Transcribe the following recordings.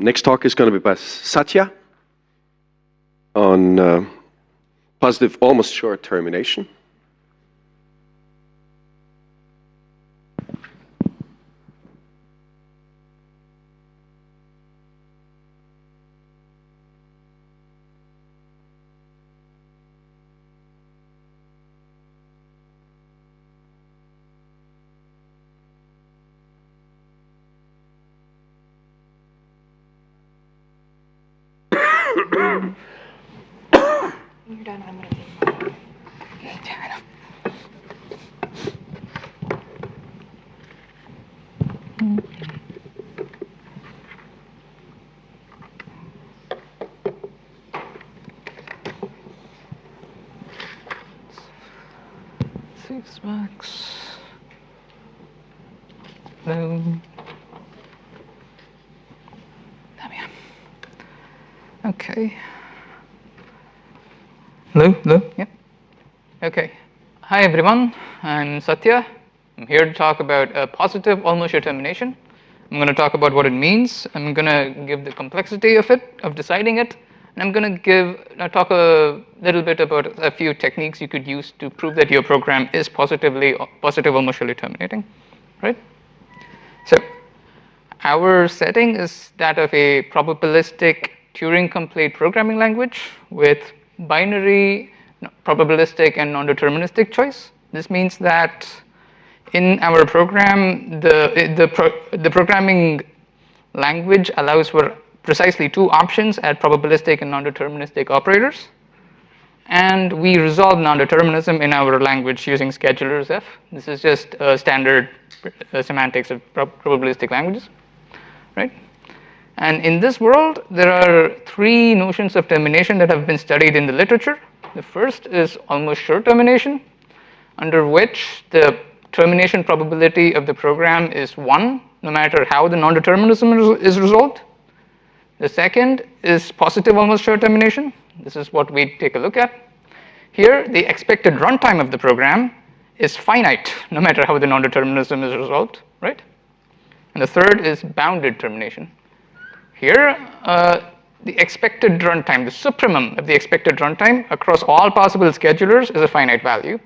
Next talk is going to be by Satya on positive almost-sure termination. You're done, I'm going to take mine. Yeah, I know. Six bucks. No. Okay. Hello? Yep. Okay. Hi everyone, I'm Satya. I'm here to talk about positive almost-sure termination. I'm going to talk about what it means. I'm going to give the complexity of it, of deciding it, and I'm going to talk a little bit about a few techniques you could use to prove that your program is positive almost-surely terminating, right? So, our setting is that of a probabilistic Turing-complete programming language with binary, probabilistic, and non-deterministic choice. This means that in our program, the programming language allows for precisely two options at probabilistic and non-deterministic operators. And we resolve non-determinism in our language using schedulers F. This is just standard semantics of probabilistic languages, right? And in this world, there are three notions of termination that have been studied in the literature. The first is almost-sure termination, under which the termination probability of the program is 1, no matter how the non-determinism is resolved. The second is positive almost-sure termination. This is what we take a look at. Here, the expected runtime of the program is finite, no matter how the non-determinism is resolved, right? And the third is bounded termination. Here, the expected runtime, the supremum of the expected runtime across all possible schedulers is a finite value.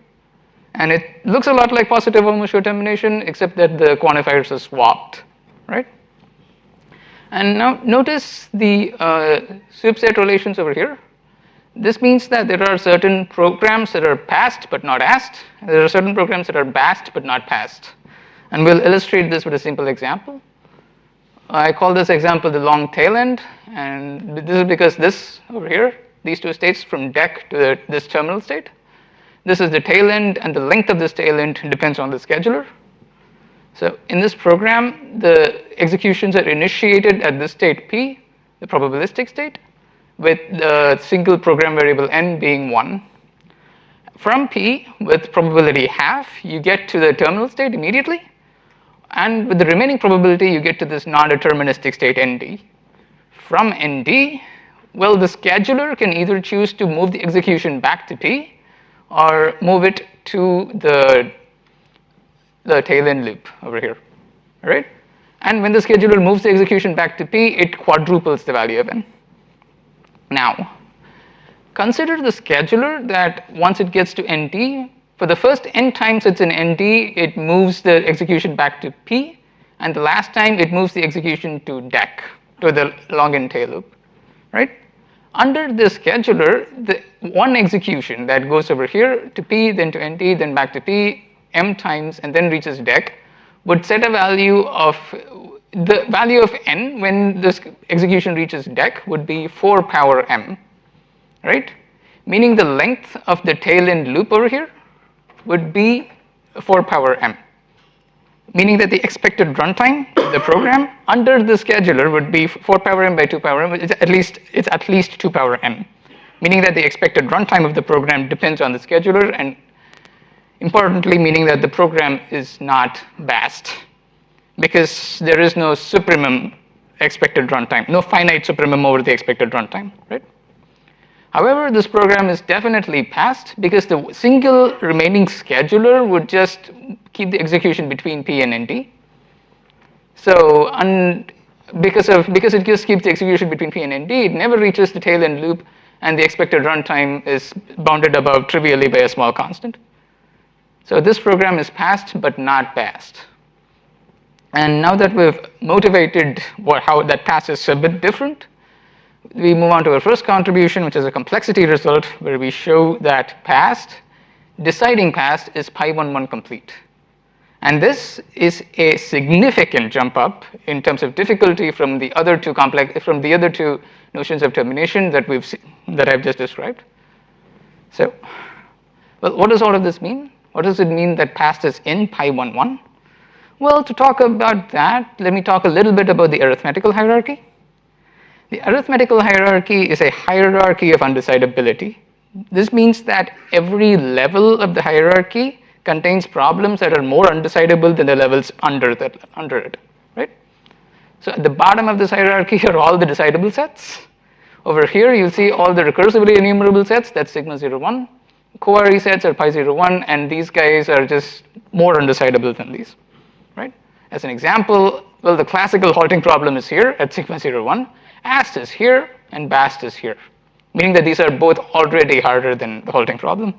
And it looks a lot like positive almost-sure termination, except that the quantifiers are swapped, right? And now notice the subset relations over here. This means that there are certain programs that are passed but not asked. There are certain programs that are BAST but not passed. And we'll illustrate this with a simple example. I call this example the long tail end, and this is because this over here, these two states from DEC to this terminal state, this is the tail end, and the length of this tail end depends on the scheduler. So in this program, the executions are initiated at this state P, the probabilistic state, with the single program variable n being 1. From P, with probability half, you get to the terminal state immediately. And with the remaining probability, you get to this non-deterministic state ND. From ND, well, the scheduler can either choose to move the execution back to P or move it to the tail end loop over here, all right? And when the scheduler moves the execution back to P, it quadruples the value of n. Now, consider the scheduler that once it gets to ND, for the first n times it's in ND, it moves the execution back to P, and the last time it moves the execution to DEC, to the long end tail loop, right? Under the scheduler, the one execution that goes over here to P, then to ND, then back to P, m times, and then reaches DEC, would set a value of, the value of n when this execution reaches DEC would be 4 power m, right? Meaning the length of the tail end loop over here would be 4 power m, meaning that the expected runtime of the program under the scheduler would be 4 power m by 2 power m. It's at least 2 power m, meaning that the expected runtime of the program depends on the scheduler, and importantly, meaning that the program is not BAST, because there is no supremum expected runtime, no finite supremum over the expected runtime, right? However, this program is definitely passed because the single remaining scheduler would just keep the execution between P and ND. So because it just keeps the execution between P and ND, it never reaches the tail end loop, and the expected runtime is bounded above trivially by a small constant. So this program is passed but not BAST. And now that we've motivated how that pass is a bit different, we move on to our first contribution, which is a complexity result, where we show that deciding PAST is pi11 complete. And this is a significant jump up in terms of difficulty from the other two notions of termination that I've just described. So, well, what does all of this mean? What does it mean that PAST is in pi11? Well, to talk about that, let me talk a little bit about the arithmetical hierarchy. The arithmetical hierarchy is a hierarchy of undecidability. This means that every level of the hierarchy contains problems that are more undecidable than the levels under it, right? So at the bottom of this hierarchy are all the decidable sets. Over here you'll see all the recursively enumerable sets, that's sigma 0, 1. Co-RE sets are pi 0, 1, and these guys are just more undecidable than these, right? As an example, well, the classical halting problem is here at sigma 0, 1. AST is here and BAST is here, meaning that these are both already harder than the halting problem.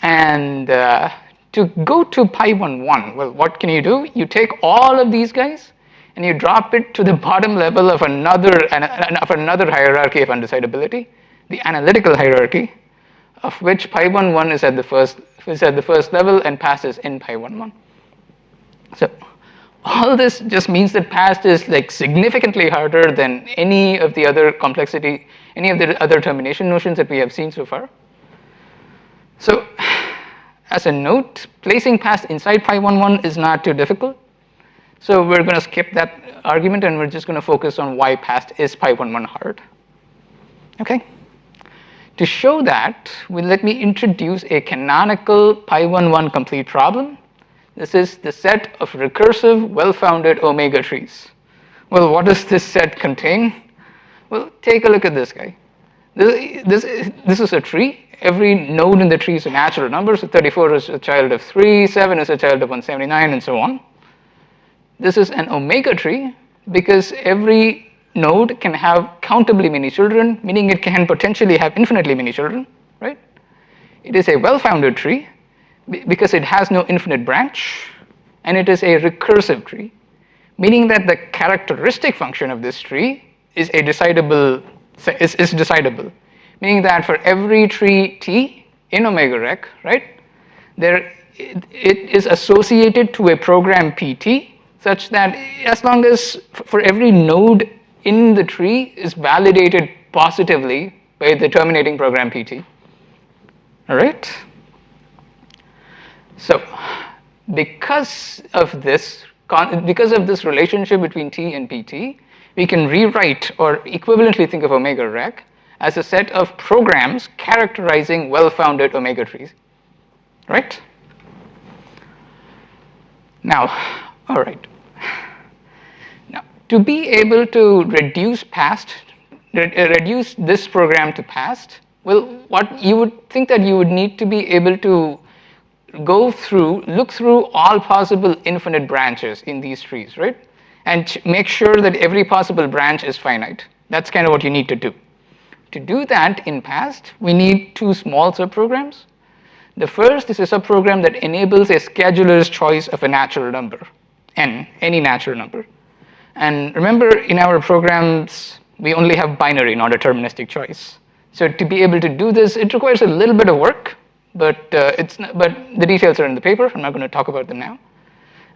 And to go to pi11, well, what can you do? You take all of these guys and you drop it to the bottom level of another hierarchy of undecidability, the analytical hierarchy, of which pi11 is at the first level and PAST is in pi11. So all this just means that PAST is like significantly harder than any of the other termination notions that we have seen so far. So as a note, placing PAST inside pi11 is not too difficult. So we're going to skip that argument and we're just going to focus on why PAST is pi11 hard. Okay? To show that, let me introduce a canonical pi11 complete problem. This is the set of recursive, well-founded omega trees. Well, what does this set contain? Well, take a look at this guy. This is a tree. Every node in the tree is a natural number, so 34 is a child of 3, 7 is a child of 179, and so on. This is an omega tree because every node can have countably many children, meaning it can potentially have infinitely many children, right? It is a well-founded tree because it has no infinite branch, and it is a recursive tree, meaning that the characteristic function of this tree is decidable, meaning that for every tree T in omega rec, right, it is associated to a program PT such that as long as for every node in the tree is validated positively by the terminating program PT. All right? So because of this relationship between T and PT, we can rewrite or equivalently think of omega rec as a set of programs characterizing well-founded omega trees, right? Now, all right. Now, to be able to reduce this program to PAST, well, what you would think that you would need to be able to look through all possible infinite branches in these trees, right? And make sure that every possible branch is finite. That's kind of what you need to do. To do that in PAST, we need two small subprograms. The first is a subprogram that enables a scheduler's choice of a natural number, n, any natural number. And remember, in our programs, we only have binary, non-deterministic choice. So to be able to do this, it requires a little bit of work, but the details are in the paper. I'm not going to talk about them now.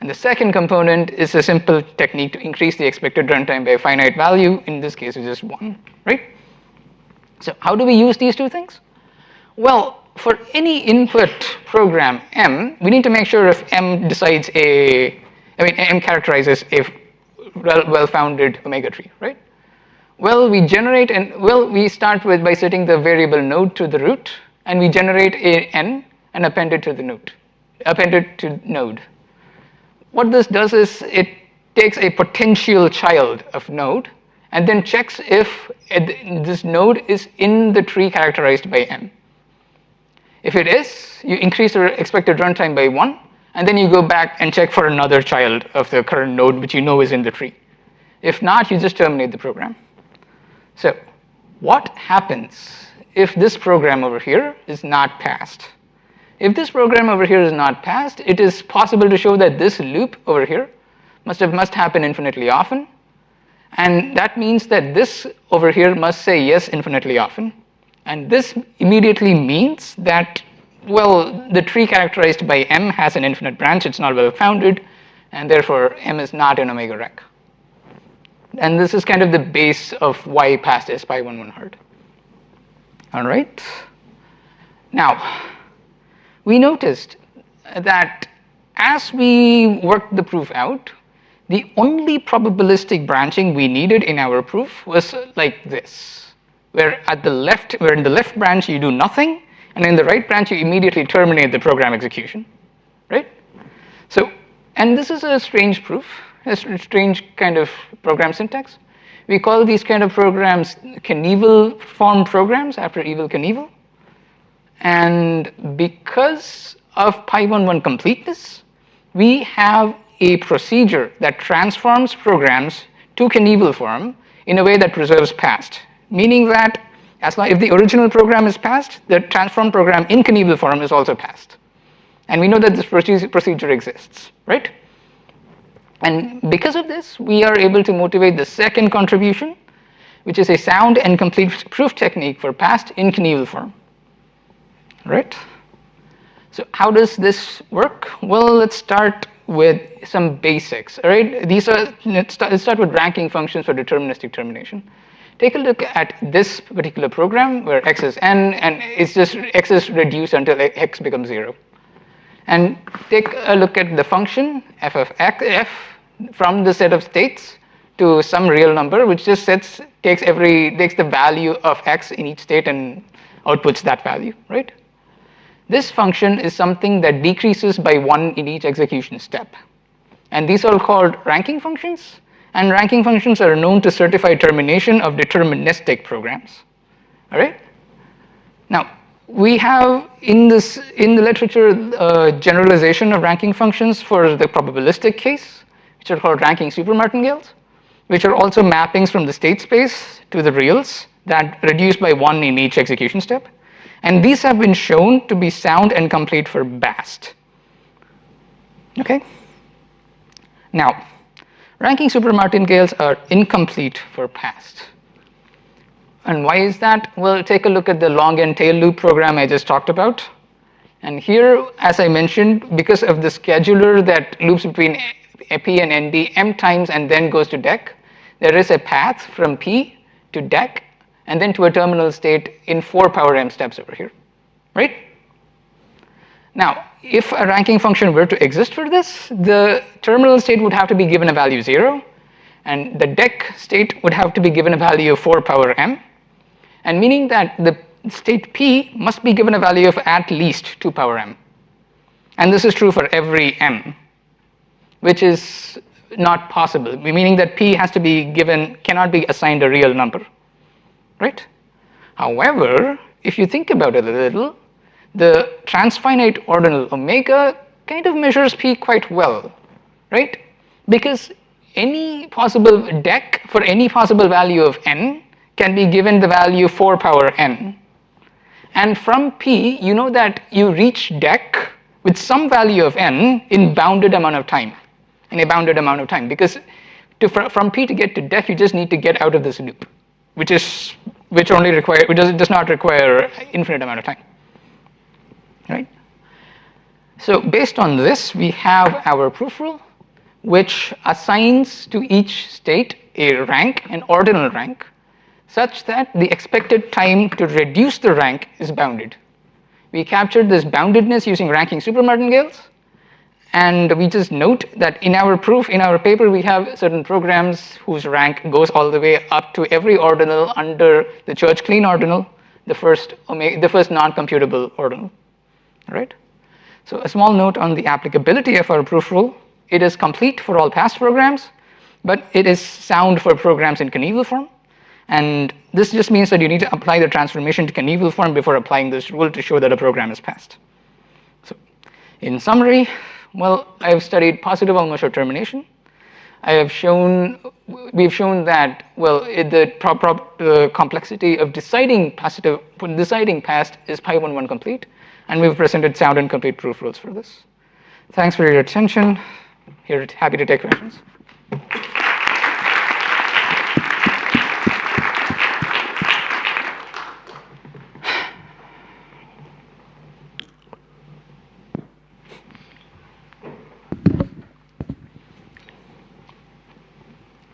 And the second component is a simple technique to increase the expected runtime by a finite value. In this case, it's just 1, right? So how do we use these two things? Well, for any input program M, we need to make sure if M M characterizes a well-founded omega tree, right? Well, we start by setting the variable node to the root, and we generate a n and append it to node. What this does is it takes a potential child of node and then checks if this node is in the tree characterized by m. If it is, you increase the expected runtime by 1, and then you go back and check for another child of the current node which you know is in the tree. If not, you just terminate the program. So what happens if this program over here is not passed? If this program over here is not passed, it is possible to show that this loop over here must happen infinitely often, and that means that this over here must say yes infinitely often, and this immediately means that, well, the tree characterized by M has an infinite branch, it's not well founded, and therefore M is not an omega rec. And this is kind of the base of why past is pi11 hard. All right. Now, we noticed that as we worked the proof out, the only probabilistic branching we needed in our proof was like this, where in the left branch you do nothing, and in the right branch you immediately terminate the program execution, right? So, and this is a strange proof, a strange kind of program syntax. We call these kind of programs Knievel form programs after Evel Knievel. And because of pi11 completeness, we have a procedure that transforms programs to Knievel form in a way that preserves past. Meaning that as long if the original program is passed, the transformed program in Knievel form is also passed. And we know that this procedure exists, right? And because of this, we are able to motivate the second contribution, which is a sound and complete proof technique for past in Knievel form. Right? So how does this work? Well, let's start with some basics. All right, let's start with ranking functions for deterministic termination. Take a look at this particular program where x is n, and it's just x is reduced until x becomes 0. And take a look at the function f of f from the set of states to some real number, which just takes the value of x in each state and outputs that value, right? This function is something that decreases by 1 in each execution step. And these are called ranking functions, and ranking functions are known to certify termination of deterministic programs. All right? Now, we have in the literature generalization of ranking functions for the probabilistic case, which are called ranking supermartingales, which are also mappings from the state space to the reals that reduce by 1 in each execution step. And these have been shown to be sound and complete for BAST. Okay? Now, ranking supermartingales are incomplete for past. And why is that? Well, take a look at the long and tail loop program I just talked about. And here, as I mentioned, because of the scheduler that loops between P and ND m times and then goes to DEC, there is a path from P to DEC and then to a terminal state in 4 power m steps over here, right? Now, if a ranking function were to exist for this, the terminal state would have to be given a value 0, and the DEC state would have to be given a value of 4 power m, and meaning that the state P must be given a value of at least 2 power m. And this is true for every m, which is not possible, meaning that P cannot be assigned a real number. Right? However, if you think about it a little, the transfinite ordinal omega kind of measures P quite well, right? Because any possible DEC for any possible value of n can be given the value 4 power n. And from P, you know that you reach DEC with some value of n in bounded amount of time, because from P to get to DEC, you just need to get out of this loop, which does not require infinite amount of time, right? So based on this, we have our proof rule, which assigns to each state a rank, an ordinal rank, such that the expected time to reduce the rank is bounded. We captured this boundedness using ranking supermartingales, and we just note that in our proof, in our paper, we have certain programs whose rank goes all the way up to every ordinal under the Church-Kleene ordinal, the first non-computable ordinal, right? So a small note on the applicability of our proof rule. It is complete for all past programs, but it is sound for programs in Knievel form. And this just means that you need to apply the transformation to Knievel form before applying this rule to show that a program is passed. So in summary, well, I've studied positive Almost-Sure termination. we've shown that, well, the complexity of deciding past is pi11 complete, and we've presented sound and complete proof rules for this. Thanks for your attention. Happy to take questions.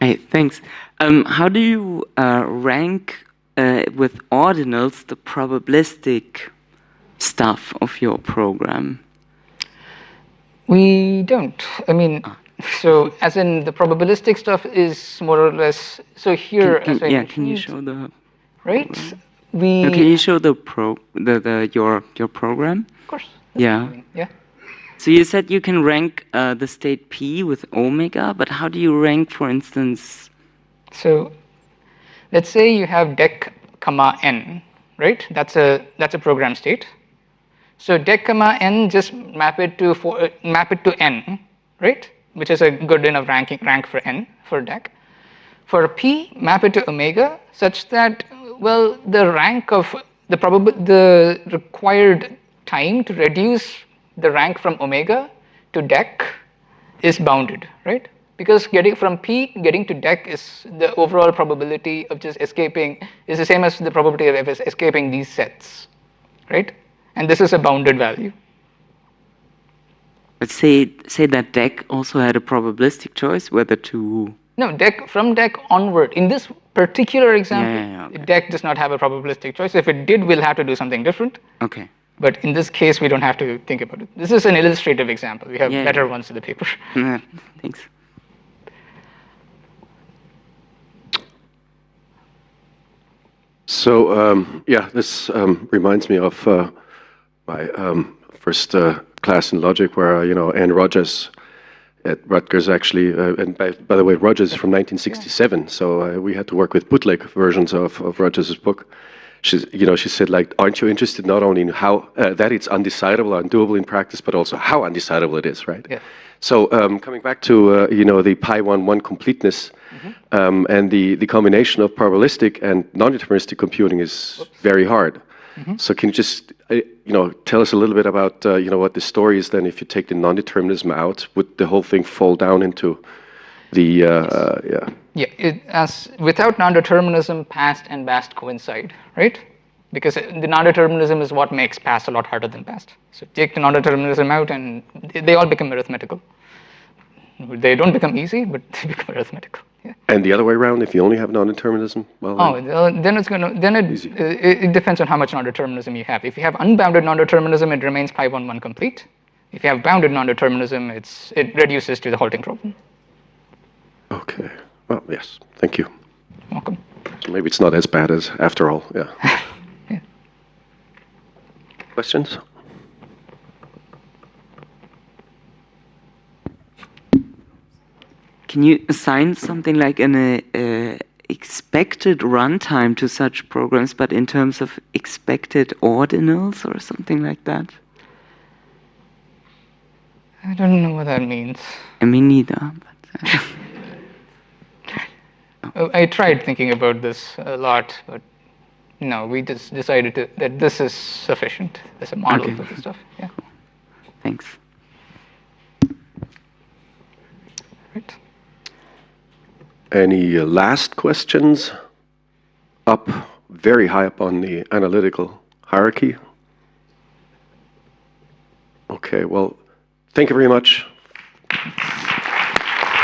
Hey, thanks. How do you rank with ordinals the probabilistic stuff of your program? We don't. I mean, so as in the probabilistic stuff is more or less. So here, Can you show the right? program? Can you show the your program? Of course. Yeah. Yeah. So you said you can rank the state P with omega, but how do you rank, for instance? So let's say you have dec comma n, right? That's a program state. So dec comma n, just map it to n, right? Which is a good enough rank for n for dec. For p, map it to omega, such that, well, the rank of the required time to reduce the rank from omega to dec is bounded, right? Because getting from p to dec is the overall probability of just escaping is the same as the probability of escaping these sets, right? And this is a bounded value. Let's say that dec also had a probabilistic choice whether to. No, from dec onward. In this particular example, Okay. dec does not have a probabilistic choice. If it did, we'll have to do something different. Okay. But in this case, we don't have to think about it. This is an illustrative example. We have better ones in the paper. Thanks. So, this reminds me of my first class in logic where, Anne Rogers at Rutgers actually, and by the way, Rogers is from 1967, so we had to work with bootleg versions of Rogers' book. She said, like, aren't you interested not only in how that it's undecidable, undoable in practice, but also how undecidable it is, right? Yeah. So coming back to the pi11 completeness, and the combination of probabilistic and non-deterministic computing is very hard. So can you just tell us a little bit about what the story is then? If you take the non-determinism out, would the whole thing fall down into the without non-determinism, past and BAST coincide, right? Because the non-determinism is what makes past a lot harder than BAST. So take the non-determinism out and they all become arithmetical. They don't become easy, but they become arithmetical. Yeah. And the other way around, if you only have non-determinism, well, it depends on how much non-determinism you have. If you have unbounded non-determinism, it remains pi11 complete. If you have bounded non-determinism, it reduces to the halting problem. Okay. Well, yes. Thank you. Welcome. So maybe it's not as bad as after all. Yeah. Yeah. Questions? Can you assign something like an expected runtime to such programs, but in terms of expected ordinals or something like that? I don't know what that means. Me neither. But, I tried thinking about this a lot, but no, we just decided that this is sufficient as a model for this stuff. Yeah. Cool. Thanks. Right. Any last questions? Very high up on the analytical hierarchy. Okay, well, thank you very much.